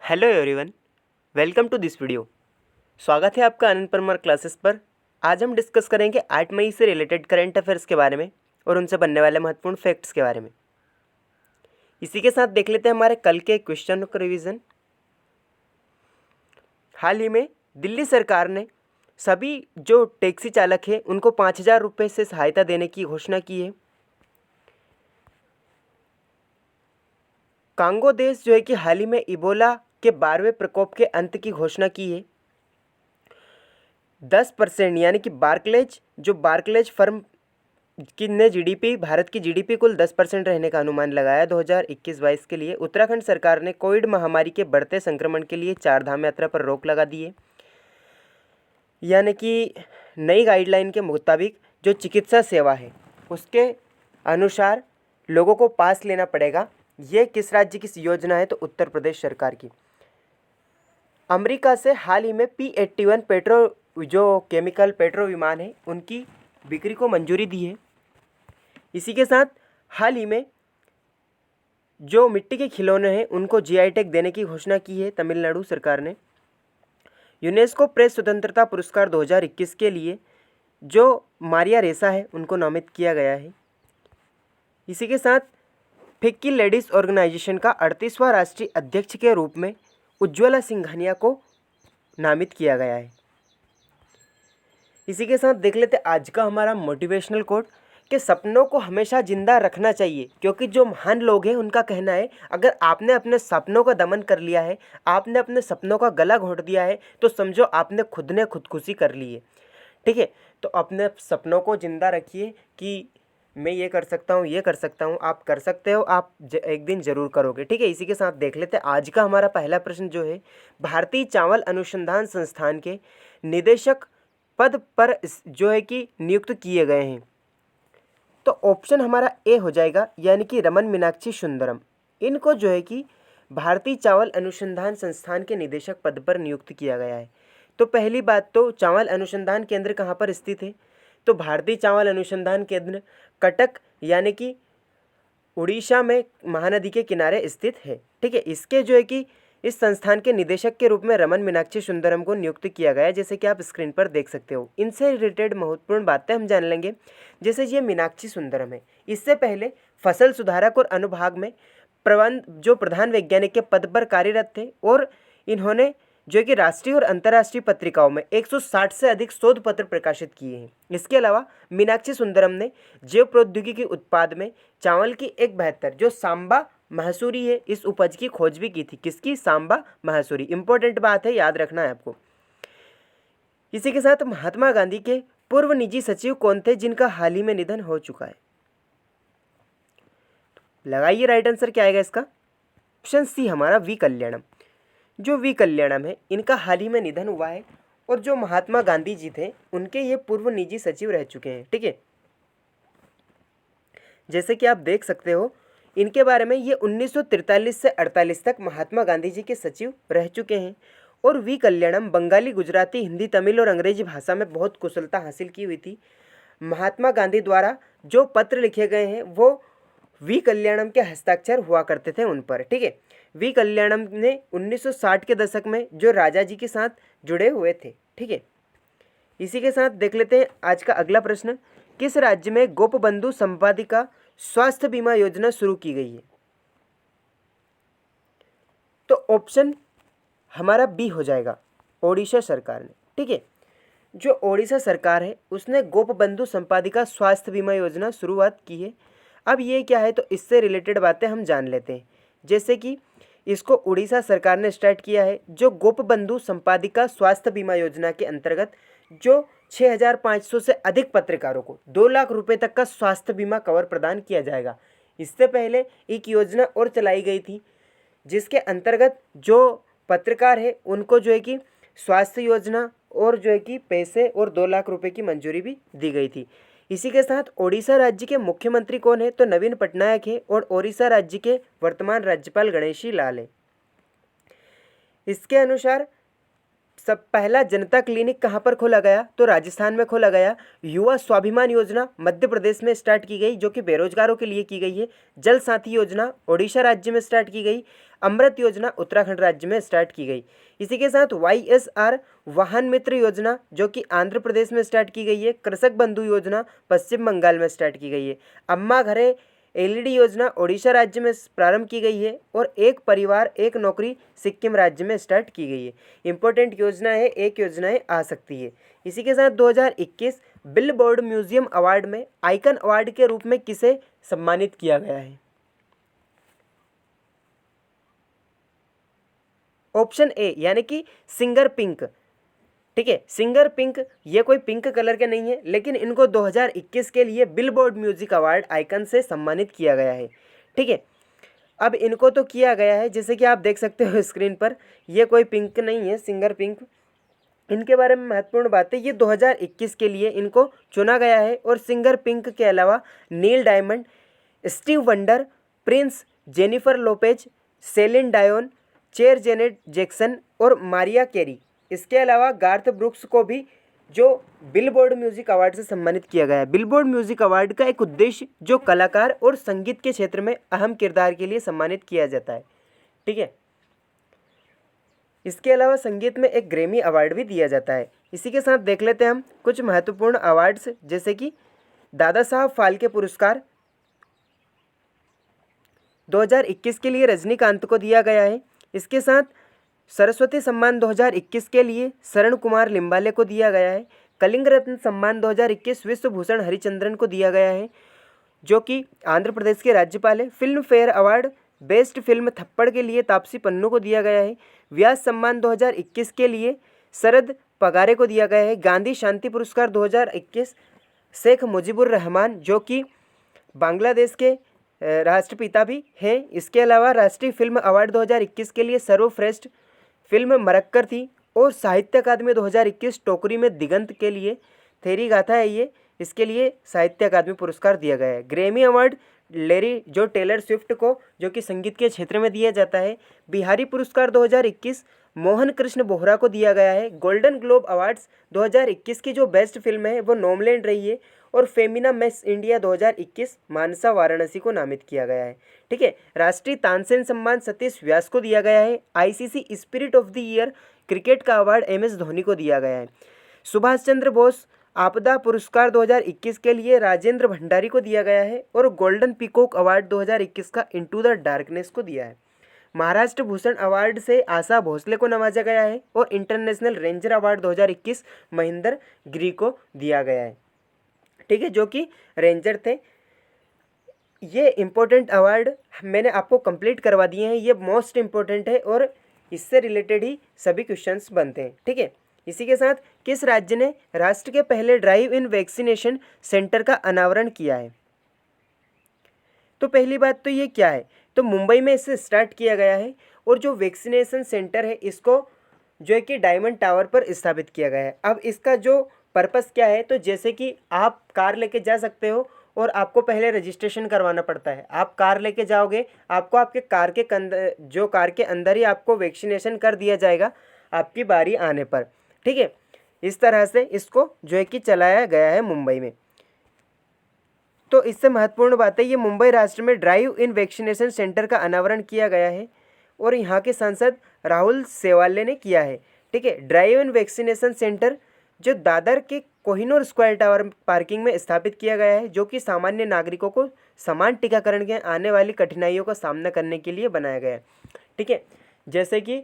Hello everyone, welcome to this video. स्वागत है आपका आनंद परमार क्लासेस पर। आज हम डिस्कस करेंगे 8 मई से रिलेटेड करंट अफेयर्स के बारे में और उनसे बनने वाले महत्वपूर्ण फैक्ट्स के बारे में। इसी के साथ देख लेते हैं हमारे कल के क्वेश्चन का रिवीजन। हाल ही में दिल्ली सरकार ने सभी जो टैक्सी चालक हैं उनको 5,000 रुपये से सहायता देने की घोषणा की है। कांगो देश जो है कि हाल ही में इबोला के 12वें प्रकोप के अंत की घोषणा की है। 10% यानी कि बार्कलेज फर्म की ने जीडीपी भारत की जीडीपी कुल 10% रहने का अनुमान लगाया 2021-22 के लिए। उत्तराखंड सरकार ने कोविड महामारी के बढ़ते संक्रमण के लिए 4 धाम यात्रा पर रोक लगा दी है। यानी कि नई गाइडलाइन के मुताबिक जो चिकित्सा सेवा है उसके अनुसार लोगों को पास लेना पड़ेगा। ये किस राज्य की योजना है? तो उत्तर प्रदेश सरकार की। अमेरिका से हाल ही में P-81 पेट्रो विमान है उनकी बिक्री को मंजूरी दी है। इसी के साथ हाल ही में जो मिट्टी के खिलौने हैं उनको जीआई टैग देने की घोषणा की है तमिलनाडु सरकार ने। यूनेस्को प्रेस स्वतंत्रता पुरस्कार 2021 के लिए जो मारिया रेसा है उनको नामित किया गया है। इसी के साथ फिक्की लेडीज़ ऑर्गेनाइजेशन का 38वां राष्ट्रीय अध्यक्ष के रूप में उज्ज्वला सिंघानिया को नामित किया गया है। इसी के साथ देख लेते आज का हमारा मोटिवेशनल कोट कि सपनों को हमेशा जिंदा रखना चाहिए, क्योंकि जो महान लोग हैं उनका कहना है अगर आपने अपने सपनों का दमन कर लिया है, आपने अपने सपनों का गला घोंट दिया है, तो समझो आपने खुद ने खुदकुशी कर ली है। ठीक है, तो अपने सपनों को जिंदा रखिए कि मैं ये कर सकता हूँ, ये कर सकता हूँ। आप कर सकते हो, आप एक दिन ज़रूर करोगे। ठीक है, इसी के साथ देख लेते हैं आज का हमारा पहला प्रश्न जो है भारतीय चावल अनुसंधान संस्थान के निदेशक पद पर जो है कि नियुक्त किए गए हैं। तो ऑप्शन हमारा ए हो जाएगा, यानी कि रमन मीनाक्षी सुंदरम। इनको जो है कि भारतीय चावल अनुसंधान संस्थान के निदेशक पद पर नियुक्त किया गया है। तो पहली बात तो चावल अनुसंधान केंद्र कहाँ पर स्थित है? तो भारतीय चावल अनुसंधान केंद्र कटक यानी कि उड़ीसा में महानदी के किनारे स्थित है। ठीक है, इसके जो है कि इस संस्थान के निदेशक के रूप में रमन मीनाक्षी सुंदरम को नियुक्त किया गया है, जैसे कि आप स्क्रीन पर देख सकते हो। इनसे रिलेटेड महत्वपूर्ण बातें हम जान लेंगे। जैसे ये मीनाक्षी सुंदरम है, इससे पहले फसल सुधारक और अनुभाग में प्रधान वैज्ञानिक के पद पर कार्यरत थे और इन्होंने जो कि राष्ट्रीय और अंतर्राष्ट्रीय पत्रिकाओं में 160 से अधिक शोध पत्र प्रकाशित किए हैं। इसके अलावा मीनाक्षी सुंदरम ने जैव प्रौद्योगिकी उत्पाद में चावल की एक बेहतर जो सांबा महसूरी है इस उपज की खोज भी की थी। किसकी? सांबा महसूरी। इंपॉर्टेंट बात है, याद रखना है आपको। इसी के साथ महात्मा गांधी के पूर्व निजी सचिव कौन थे जिनका हाल ही में निधन हो चुका है? लगाइए राइट आंसर क्या आएगा इसका। ऑप्शन सी हमारा वी कल्याणम। जो वी कल्याणम है इनका हाल ही में निधन हुआ है और जो महात्मा गांधी जी थे उनके ये पूर्व निजी सचिव रह चुके हैं। ठीक है, जैसे कि आप देख सकते हो इनके बारे में ये 1943 से 48 तक महात्मा गांधी जी के सचिव रह चुके हैं। और वी कल्याणम बंगाली, गुजराती, हिंदी, तमिल और अंग्रेजी भाषा में बहुत कुशलता हासिल की हुई थी। महात्मा गांधी द्वारा जो पत्र लिखे गए हैं वो वी कल्याणम के हस्ताक्षर हुआ करते थे उन पर। ठीक है, वी कल्याणम ने 1960 के दशक में जो राजा जी के साथ जुड़े हुए थे। ठीक है, इसी के साथ देख लेते हैं आज का अगला प्रश्न। किस राज्य में गोपबंधु संपादिका स्वास्थ्य बीमा योजना शुरू की गई है? तो ऑप्शन हमारा बी हो जाएगा, ओडिशा सरकार ने। ठीक है, जो ओडिशा सरकार है उसने गोपबंधु संपादिका स्वास्थ्य बीमा योजना शुरुआत की है। अब ये क्या है, तो इससे रिलेटेड बातें हम जान लेते हैं। जैसे कि इसको उड़ीसा सरकार ने स्टार्ट किया है। जो गोपबंधु संपादिका स्वास्थ्य बीमा योजना के अंतर्गत जो 6,500 से अधिक पत्रकारों को 2 लाख रुपए तक का स्वास्थ्य बीमा कवर प्रदान किया जाएगा। इससे पहले एक योजना और चलाई गई थी जिसके अंतर्गत जो पत्रकार है उनको जो है कि स्वास्थ्य योजना और जो है कि पैसे और 2 लाख रुपए की मंजूरी भी दी गई थी। इसी के साथ ओडिशा राज्य के मुख्यमंत्री कौन है? तो नवीन पटनायक है और ओडिशा राज्य के वर्तमान राज्यपाल गणेशी लाल है। इसके अनुसार सब पहला जनता क्लिनिक कहाँ पर खोला गया? तो राजस्थान में खोला गया। युवा स्वाभिमान योजना मध्य प्रदेश में स्टार्ट की गई जो कि बेरोजगारों के लिए की गई है। जल साथी योजना ओडिशा राज्य में स्टार्ट की गई। अमृत योजना उत्तराखंड राज्य में स्टार्ट की गई। इसी के साथ YSR वाहन मित्र योजना जो कि आंध्र प्रदेश में स्टार्ट की गई है। कृषक बंधु योजना पश्चिम बंगाल में स्टार्ट की गई है। अम्मा घरे LED योजना ओडिशा राज्य में प्रारंभ की गई है। और एक परिवार एक नौकरी सिक्किम राज्य में स्टार्ट की गई है। इंपॉर्टेंट योजना है, एक योजनाएं आ सकती है। इसी के साथ 2021 बिलबोर्ड म्यूजियम अवार्ड में आइकन अवार्ड के रूप में किसे सम्मानित किया गया है? ऑप्शन ए यानी कि सिंगर पिंक। ठीक है, सिंगर पिंक ये कोई पिंक कलर के नहीं है, लेकिन इनको 2021 के लिए बिलबोर्ड म्यूजिक अवार्ड आइकन से सम्मानित किया गया है। ठीक है, अब इनको तो किया गया है, जैसे कि आप देख सकते हो स्क्रीन पर, ये कोई पिंक नहीं है, सिंगर पिंक। इनके बारे में महत्वपूर्ण बात है, ये 2021 के लिए इनको चुना गया है। और सिंगर पिंक के अलावा Neil Diamond, Stevie Wonder, Prince, Jennifer Lopez, Celine Dion, Cher Janet Jackson और मारिया कैरी, इसके अलावा गार्थ ब्रुक्स को भी जो बिलबोर्ड म्यूजिक अवार्ड से सम्मानित किया गया है। बिलबोर्ड म्यूजिक अवार्ड का एक उद्देश्य जो कलाकार और संगीत के क्षेत्र में अहम किरदार के लिए सम्मानित किया जाता है। ठीक है, इसके अलावा संगीत में एक ग्रैमी अवार्ड भी दिया जाता है। इसी के साथ देख लेते हैं हम कुछ महत्वपूर्ण अवार्ड्स, जैसे कि दादा साहब फाल्के पुरस्कार 2021 के लिए रजनीकांत को दिया गया है। इसके साथ सरस्वती सम्मान 2021 के लिए शरण कुमार लिम्बाले को दिया गया है। कलिंग रत्न सम्मान 2021 विश्वभूषण हरिचंद्रन को दिया गया है, जो कि आंध्र प्रदेश के राज्यपाल है। Film fair award best film थप्पड़ के लिए तापसी पन्नू को दिया गया है। व्यास सम्मान 2021 के लिए शरद पगारे को दिया गया है। गांधी शांति पुरस्कार 2021 शेख मुजीबुर रहमान, जो कि बांग्लादेश के राष्ट्रपिता भी हैं। इसके अलावा राष्ट्रीय फिल्म अवार्ड 2021 के लिए सर्वश्रेष्ठ फिल्म मरक्कर थी। और साहित्य अकादमी 2021 टोकरी में दिगंत के लिए थेरी गाथा है ये, इसके लिए साहित्य अकादमी पुरस्कार दिया गया है। ग्रैमी अवार्ड लेरी जो टेलर स्विफ्ट को, जो कि संगीत के क्षेत्र में दिया जाता है। बिहारी पुरस्कार 2021 मोहन कृष्ण बोहरा को दिया गया है। गोल्डन ग्लोब अवार्ड्स 2021 की जो बेस्ट फिल्म है वो नोमलैंड रही है। और फेमिना मिस इंडिया 2021 मानसा वाराणसी को नामित किया गया है। ठीक है, राष्ट्रीय तानसेन सम्मान सतीश व्यास को दिया गया है। ICC spirit of the year cricket का अवार्ड MS धोनी को दिया गया है। सुभाष चंद्र बोस आपदा पुरस्कार 2021 के लिए राजेंद्र भंडारी को दिया गया है। और गोल्डन पीकॉक अवार्ड 2021 का इनटू द डार्कनेस को दिया है। महाराष्ट्र भूषण अवार्ड से आशा भोसले को नवाजा गया है। और इंटरनेशनल रेंजर अवार्ड 2021 महेंद्र गिरी को दिया गया है। ठीक है, जो कि रेंजर थे। ये इम्पोर्टेंट अवार्ड मैंने आपको कंप्लीट करवा दिए हैं, ये मोस्ट इम्पोर्टेंट है और इससे रिलेटेड ही सभी क्वेश्चंस बनते हैं। ठीक है, इसी के साथ किस राज्य ने राष्ट्र के पहले ड्राइव इन वैक्सीनेशन सेंटर का अनावरण किया है? तो पहली बात तो ये क्या है, तो मुंबई में इसे स्टार्ट किया गया है। और जो वैक्सीनेशन सेंटर है इसको जो है कि डायमंड टावर पर स्थापित किया गया है। अब इसका जो पर्पस क्या है, तो जैसे कि आप कार लेके जा सकते हो और आपको पहले रजिस्ट्रेशन करवाना पड़ता है। आप कार लेके जाओगे, आपको आपके कार के अंदर ही आपको वैक्सीनेशन कर दिया जाएगा आपकी बारी आने पर। ठीक है, इस तरह से इसको जो है कि चलाया गया है मुंबई में। तो इससे महत्वपूर्ण बात है, ये मुंबई राष्ट्र में ड्राइव इन वैक्सीनेशन सेंटर का अनावरण किया गया है और यहाँ के सांसद राहुल सेवाले ने किया है। ठीक है, ड्राइव इन वैक्सीनेशन सेंटर जो दादर के कोहिनूर स्क्वायर टावर पार्किंग में स्थापित किया गया है, जो कि सामान्य नागरिकों को समान टीकाकरण के आने वाली कठिनाइयों का सामना करने के लिए बनाया गया है। ठीक है, जैसे कि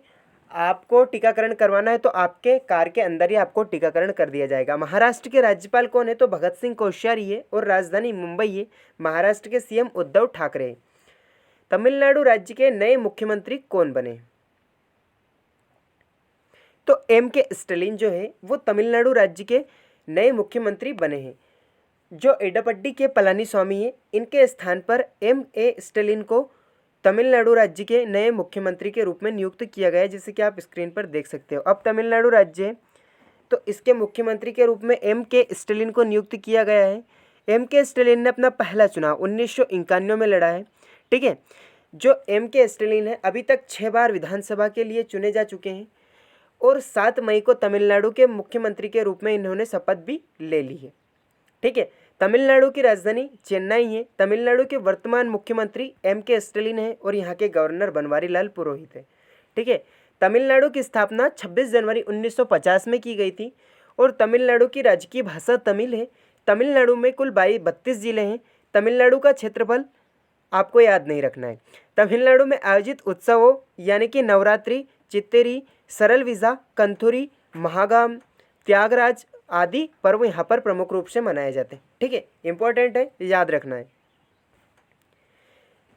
आपको टीकाकरण करवाना है तो आपके कार के अंदर ही आपको टीकाकरण कर दिया जाएगा। महाराष्ट्र के राज्यपाल कौन है, तो भगत सिंह कोश्यारी है और राजधानी मुंबई है। महाराष्ट्र के CM उद्धव ठाकरे। तमिलनाडु राज्य के नए मुख्यमंत्री कौन बने, तो MK स्टालिन जो है वो तमिलनाडु राज्य के नए मुख्यमंत्री बने हैं। जो एडपड्डी के पलानीस्वामी हैं, इनके स्थान पर MA स्टालिन को तमिलनाडु राज्य के नए मुख्यमंत्री के रूप में नियुक्त किया गया है, जैसे कि आप स्क्रीन पर देख सकते हो। अब तमिलनाडु राज्य है तो इसके मुख्यमंत्री के रूप में MK स्टालिन को नियुक्त किया गया है। MK स्टालिन ने अपना पहला चुनाव 1991 में लड़ा है। ठीक है, जो MK स्टालिन है अभी तक 6 बार विधानसभा के लिए चुने जा चुके हैं और 7 मई को तमिलनाडु के मुख्यमंत्री के रूप में इन्होंने शपथ भी ले ली है। ठीक है, तमिलनाडु की राजधानी चेन्नई है। तमिलनाडु के वर्तमान मुख्यमंत्री M.K. स्टालिन है और यहाँ के गवर्नर बनवारी लाल पुरोहित है। ठीक है। तमिलनाडु की स्थापना 26 जनवरी 1950 में की गई थी और तमिलनाडु की राजकीय भाषा तमिल है। तमिलनाडु में कुल 32 जिले हैं। तमिलनाडु का क्षेत्रफल आपको याद नहीं रखना है। तमिलनाडु में आयोजित उत्सवों यानी कि नवरात्रि, चित्तेरी, सरल विजा, कंथुरी, महागाम, त्यागराज आदि पर्व यहाँ पर प्रमुख रूप से मनाए जाते हैं। ठीक है, इंपॉर्टेंट है, याद रखना है।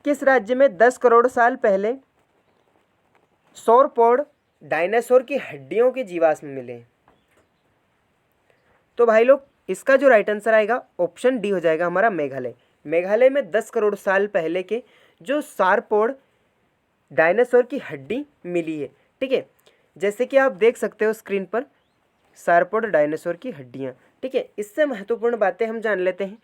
किस राज्य में 10 करोड़ साल पहले सौरपौड डायनासोर की हड्डियों के जीवाश्म मिले हैं? तो भाई लोग इसका जो राइट आंसर आएगा ऑप्शन डी हो जाएगा हमारा मेघालय। मेघालय में 10 करोड़ साल पहले के जो सौरपौड डायनासोर की हड्डी मिली है। ठीक है, जैसे कि आप देख सकते हो स्क्रीन पर सौरपौड डायनासोर की हड्डियाँ। ठीक है, इससे महत्वपूर्ण बातें हम जान लेते हैं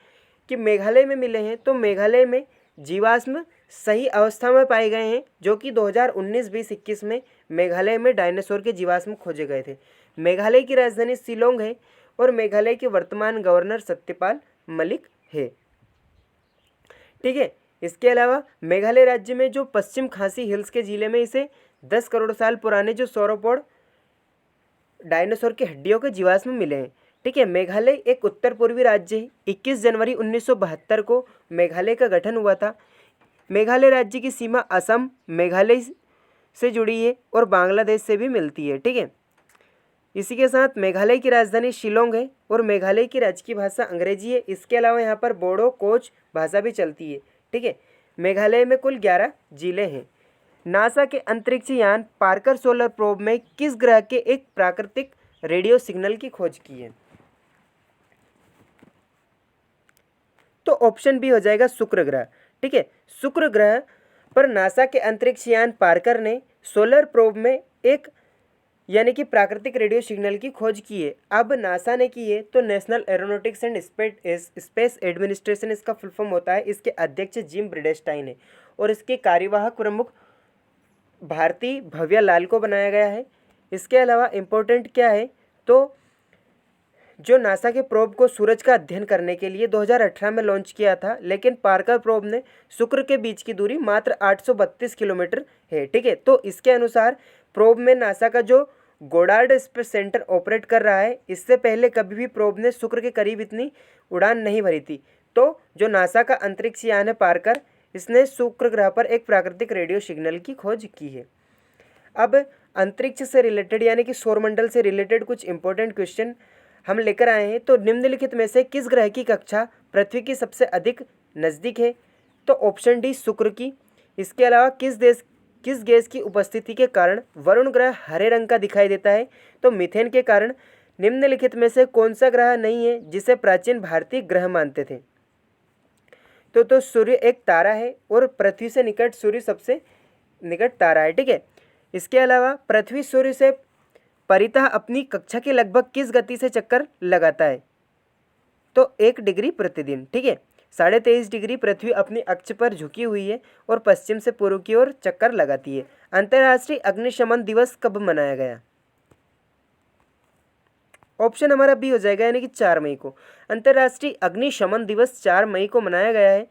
कि मेघालय में मिले हैं। तो मेघालय में जीवाश्म सही अवस्था में पाए गए हैं, जो कि 2019, 20, 21 में मेघालय में डायनासोर के जीवाश्म खोजे गए थे। मेघालय की राजधानी शिलोंग है और मेघालय के वर्तमान गवर्नर सत्यपाल मलिक है। ठीक है, इसके अलावा मेघालय राज्य में जो पश्चिम खासी हिल्स के जिले में इसे 10 करोड़ साल पुराने जो सौरोपॉड डायनासोर की हड्डियों के जीवाश्म मिले हैं। ठीक है, मेघालय एक उत्तर पूर्वी राज्य है। 21 जनवरी 1972 को मेघालय का गठन हुआ था। मेघालय राज्य की सीमा असम, मेघालय से जुड़ी है और बांग्लादेश से भी मिलती है। ठीक है, इसी के साथ मेघालय की राजधानी शिलोंग है और मेघालय की राजकीय भाषा अंग्रेजी है। इसके अलावा यहाँ पर बोडो, कोच भाषा भी चलती है। ठीक है, मेघालय में कुल 11 जिले हैं। नासा के अंतरिक्ष यान पार्कर सोलर प्रोब में किस ग्रह के एक प्राकृतिक रेडियो सिग्नल की खोज की है? तो ऑप्शन बी हो जाएगा शुक्र ग्रह। ठीक है, शुक्र ग्रह पर नासा के अंतरिक्ष यान पार्कर ने सोलर प्रोब में एक यानी कि प्राकृतिक रेडियो सिग्नल की खोज की है। अब नासा ने की है तो national aeronautics and space administration इसका फुल फॉर्म होता है। इसके अध्यक्ष जिम ब्रिडेस्टाइन है और इसके कार्यवाहक प्रमुख भारती भव्या लाल को बनाया गया है। इसके अलावा इम्पोर्टेंट क्या है, तो जो नासा के प्रोब को सूरज का अध्ययन करने के लिए 2018 में लॉन्च किया था, लेकिन पार्कर प्रोब ने शुक्र के बीच की दूरी मात्र 832 किलोमीटर है। ठीक है, तो इसके अनुसार प्रोब में नासा का जो गोडार्ड स्पेस सेंटर ऑपरेट कर रहा है, इससे पहले कभी भी प्रोब ने शुक्र के करीब इतनी उड़ान नहीं भरी थी। तो जो नासा का अंतरिक्ष यान है पार्कर, इसने शुक्र ग्रह पर एक प्राकृतिक रेडियो सिग्नल की खोज की है। अब अंतरिक्ष से रिलेटेड यानी कि सौरमंडल से रिलेटेड कुछ इंपॉर्टेंट क्वेश्चन हम लेकर आए हैं। तो निम्नलिखित में से किस ग्रह की कक्षा पृथ्वी की सबसे अधिक नज़दीक है? तो ऑप्शन डी शुक्र की। इसके अलावा किस गैस की उपस्थिति के कारण वरुण ग्रह हरे रंग का दिखाई देता है? तो मीथेन के कारण। निम्नलिखित में से कौन सा ग्रह नहीं है जिसे प्राचीन भारतीय ग्रह मानते थे? तो सूर्य एक तारा है और पृथ्वी से निकट सूर्य सबसे निकट तारा है। ठीक है, इसके अलावा पृथ्वी सूर्य से परितः अपनी कक्षा के लगभग किस गति से चक्कर लगाता है? तो 1 डिग्री प्रतिदिन। ठीक है, 23.5 डिग्री पृथ्वी अपनी अक्ष पर झुकी हुई है और पश्चिम से पूर्व की ओर चक्कर लगाती है। अंतर्राष्ट्रीय अग्निशमन दिवस कब मनाया गया? ऑप्शन हमारा बी हो जाएगा, यानी कि 4 मई को। अंतर्राष्ट्रीय अग्निशमन दिवस 4 मई को मनाया गया है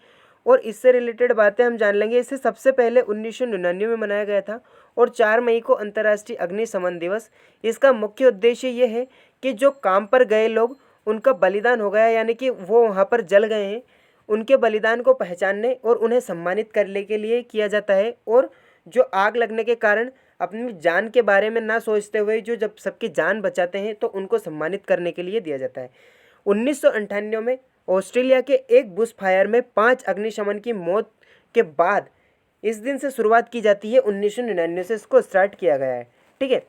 और इससे रिलेटेड बातें हम जान लेंगे। इसे सबसे पहले 1999 में मनाया गया था और 4 मई को अंतर्राष्ट्रीय अग्निशमन दिवस। इसका मुख्य उद्देश्य ये है कि जो काम पर गए लोग उनका बलिदान हो गया, यानी कि वो वहाँ पर जल गए हैं, उनके बलिदान को पहचानने और उन्हें सम्मानित करने के लिए किया जाता है। और जो आग लगने के कारण अपनी जान के बारे में ना सोचते हुए जो जब सबकी जान बचाते हैं, तो उनको सम्मानित करने के लिए दिया जाता है। 1998 में ऑस्ट्रेलिया के एक बुश फायर में 5 अग्निशमन की मौत के बाद इस दिन से शुरुआत की जाती है। 1999 से इसको स्टार्ट किया गया है। ठीक है,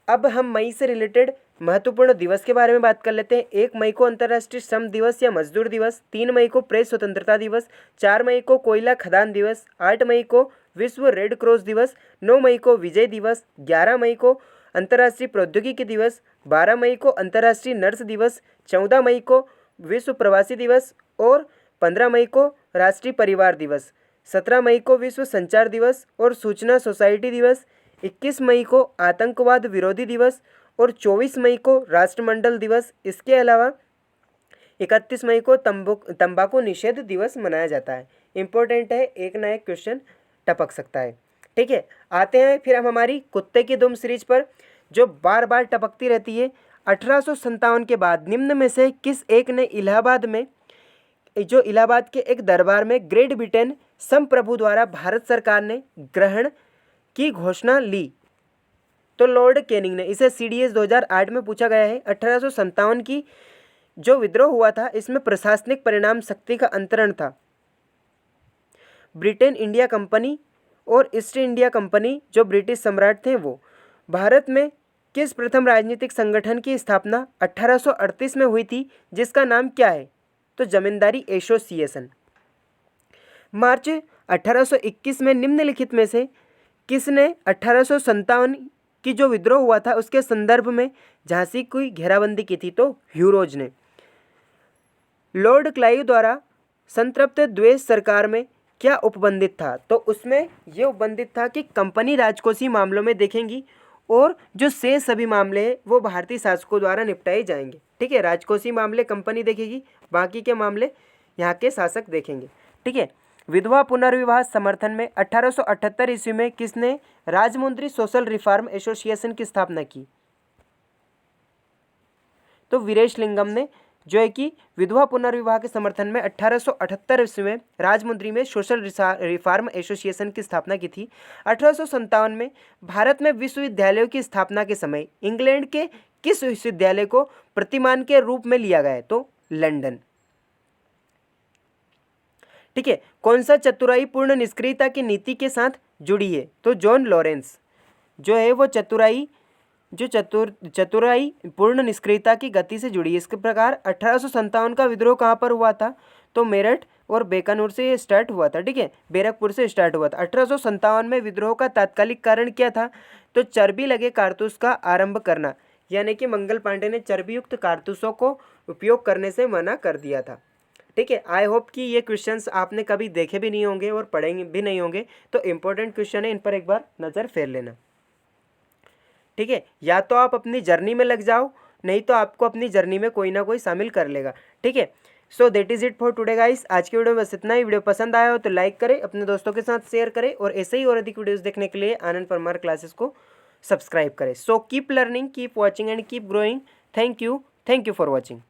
अब हम मई से रिलेटेड महत्वपूर्ण दिवस के बारे में बात कर लेते हैं। 1 मई को अंतर्राष्ट्रीय श्रम दिवस या मजदूर दिवस, 3 मई को प्रेस स्वतंत्रता दिवस, 4 मई को कोयला खदान दिवस, 8 मई को विश्व रेड क्रॉस दिवस, 9 मई को विजय दिवस, 11 मई को अंतर्राष्ट्रीय प्रौद्योगिकी दिवस, 12 मई को अंतर्राष्ट्रीय नर्स दिवस, 14 मई को विश्व प्रवासी दिवस और 15 मई को राष्ट्रीय परिवार दिवस, 17 मई को विश्व संचार दिवस और सूचना सोसाइटी दिवस, 21 मई को आतंकवाद विरोधी दिवस और 24 मई को राष्ट्रमंडल दिवस। इसके अलावा 31 मई को तंबाकू निषेध दिवस मनाया जाता है। इम्पोर्टेंट है, एक ना एक क्वेश्चन टपक सकता है। ठीक है, आते हैं फिर हम हमारी कुत्ते की दुम सीरीज पर, जो बार बार टपकती रहती है। 1857 के बाद निम्न में से किस एक ने इलाहाबाद के एक दरबार में ग्रेट ब्रिटेन संप्रभु द्वारा भारत सरकार ने ग्रहण की घोषणा ली? तो लॉर्ड कैनिंग ने। इसे CDS 2008 में पूछा गया है। 1857 की जो विद्रोह हुआ था, इसमें प्रशासनिक परिणाम शक्ति का अंतरण था। ब्रिटेन इंडिया कंपनी और ईस्ट इंडिया कंपनी जो ब्रिटिश सम्राट थे वो। भारत में किस प्रथम राजनीतिक संगठन की स्थापना 1838 में हुई थी, जिसका नाम क्या है? तो जमींदारी एसोसिएशन। मार्च 1821 में निम्नलिखित में से किसने 1857 की जो विद्रोह हुआ था उसके संदर्भ में झांसी की घेराबंदी की थी? तो ह्यूरोज ने। लॉर्ड क्लाइव द्वारा संतृप्त द्वेष सरकार में क्या उपबंधित था? तो उसमें यह उपबंधित था कि कंपनी राजकोषीय मामलों में देखेंगी और जो शेष सभी मामले हैं वो भारतीय शासकों द्वारा निपटाए जाएंगे। ठीक है, राजकोषीय मामले कंपनी देखेगी, बाकी के मामले यहाँ के शासक देखेंगे। ठीक है, विधवा पुनर्विवाह समर्थन में 1878 ईस्वी में किसने राजमुंद्री सोशल रिफॉर्म एसोसिएशन की स्थापना की? तो वीरेशलिंगम ने, जो है कि विधवा पुनर्विवाह के समर्थन में 1878 ईस्वी में राजमुंद्री में सोशल रिफॉर्म एसोसिएशन की स्थापना की थी। 1857 में भारत में विश्वविद्यालयों की स्थापना के समय इंग्लैंड के किस विश्वविद्यालय को प्रतिमान के रूप में लिया गया? तो लंदन। ठीक है, कौन सा चतुराई पूर्ण निष्क्रियता की नीति के साथ जुड़ी है? तो जॉन लॉरेंस जो है वो चतुराई पूर्ण निष्क्रियता की गति से जुड़ी है। इसके प्रकार 1857 का विद्रोह कहाँ पर हुआ था? तो मेरठ और बीकानेर से ये स्टार्ट हुआ था। ठीक है, बैरकपुर से स्टार्ट हुआ था। 1857 में विद्रोह का तात्कालिक कारण क्या था? तो चर्बी लगे कारतूस का आरंभ करना, यानी कि मंगल पांडे ने चर्बीयुक्त कारतूसों को उपयोग करने से मना कर दिया था। ठीक है, आई होप कि ये क्वेश्चंस आपने कभी देखे भी नहीं होंगे और पढ़ेंगे भी नहीं होंगे, तो इम्पोर्टेंट क्वेश्चन है, इन पर एक बार नज़र फेर लेना। ठीक है, या तो आप अपनी जर्नी में लग जाओ, नहीं तो आपको अपनी जर्नी में कोई ना कोई शामिल कर लेगा। ठीक है, so that is it for today guys. आज की वीडियो में बस इतना ही। वीडियो पसंद आया हो तो लाइक करें, अपने दोस्तों के साथ शेयर करें और ऐसे ही और अधिक वीडियोज़ देखने के लिए आनंद परमार क्लासेस को सब्सक्राइब करें। So keep learning, keep watching and keep growing. Thank you for watching.